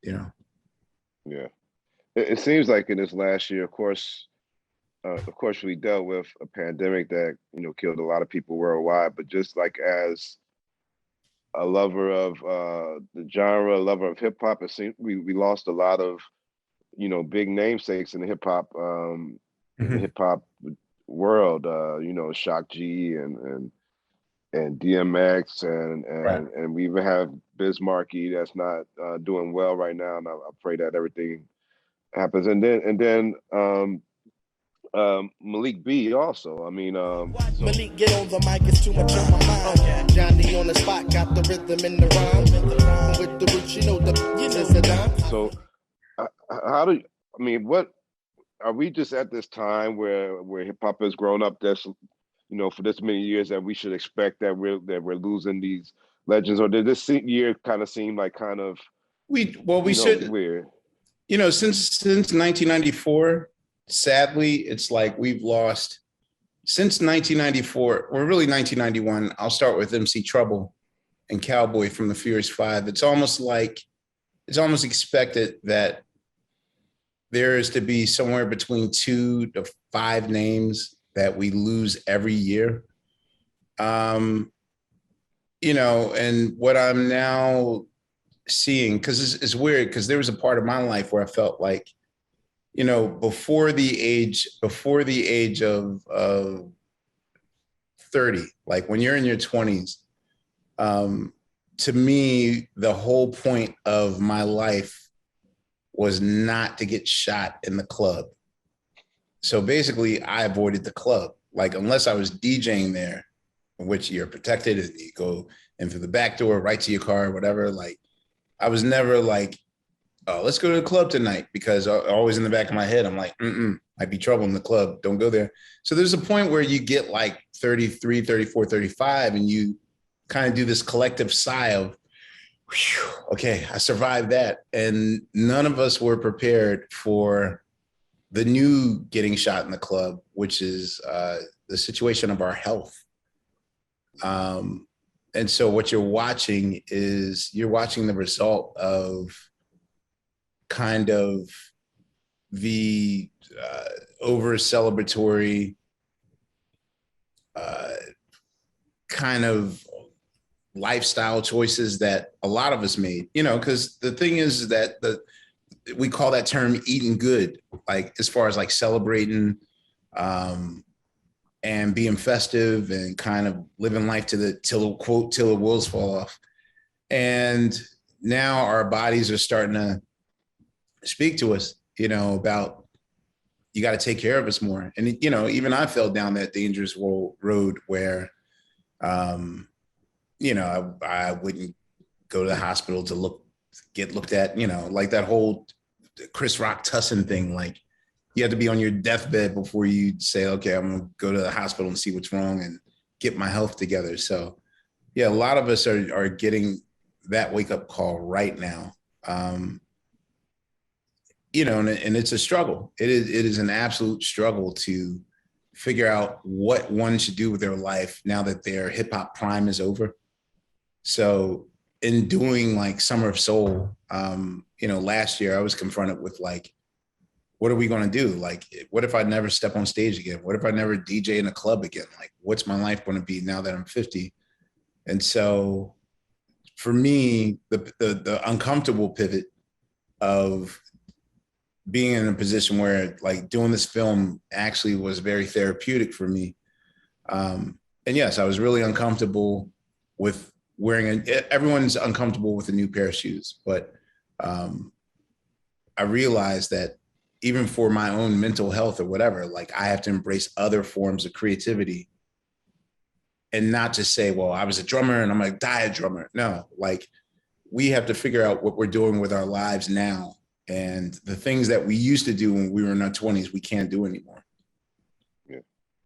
you know. Yeah. It seems like in this last year, of course, we dealt with a pandemic that, killed a lot of people worldwide, but just like as a lover of the genre, a lover of hip hop, it seems we lost a lot of, big namesakes in the hip hop world, Shock G and DMX Right. and we even have Biz Markie that's not doing well right now, and I pray that everything happens. And then Malik B also. I mean, Malik, get on the mic, it's too much on my mind. Okay. Johnny on the spot, got the rhythm in the rhyme. With the roots, the dime. So, what are we just at this time where hip hop has grown up this, for this many years that we should expect that we're losing these legends, or did this year kind of seem like we should weird? Since 1994. Sadly, it's like we've lost since 1994, or really 1991. I'll start with MC Trouble and Cowboy from the Furious Five. It's almost expected that there is to be somewhere between 2 to 5 names that we lose every year. And what I'm now seeing, because it's weird, because there was a part of my life where I felt like, before the age of 30, like when you're in your 20s, to me, the whole point of my life was not to get shot in the club. So basically, I avoided the club, like unless I was DJing there, in which you're protected and you go in through the back door, right to your car, whatever. Like, I was never like, oh, let's go to the club tonight, because always in the back of my head, I'm like, might be trouble in the club. Don't go there. So there's a point where you get like 33, 34, 35, and you kind of do this collective sigh of, okay, I survived that. And none of us were prepared for the new getting shot in the club, which is the situation of our health. And so what you're watching the result of kind of the over celebratory kind of lifestyle choices that a lot of us made, because the thing is that we call that term eating good, like as far as like celebrating and being festive and kind of living life till the wheels fall off. And now our bodies are starting to speak to us, about you got to take care of us more. And, even I fell down that dangerous road where, I wouldn't go to the hospital to get looked at, like that whole Chris Rock Tussin thing. Like, you have to be on your deathbed before you say, okay, I'm going to go to the hospital and see what's wrong and get my health together. So yeah, a lot of us are getting that wake up call right now. And it's a struggle. It is an absolute struggle to figure out what one should do with their life now that their hip hop prime is over. So in doing like Summer of Soul, last year I was confronted with like, what are we going to do? Like, what if I never step on stage again? What if I never DJ in a club again? Like, what's my life going to be now that I'm 50? And so for me, the uncomfortable pivot of being in a position where like doing this film actually was very therapeutic for me. And yes, I was really uncomfortable with everyone's uncomfortable with a new pair of shoes, but I realized that even for my own mental health or whatever, like I have to embrace other forms of creativity and not just say, well, I was a drummer and I'm going to die a drummer. No, like we have to figure out what we're doing with our lives now. And the things that we used to do when we were in our 20s, we can't do anymore.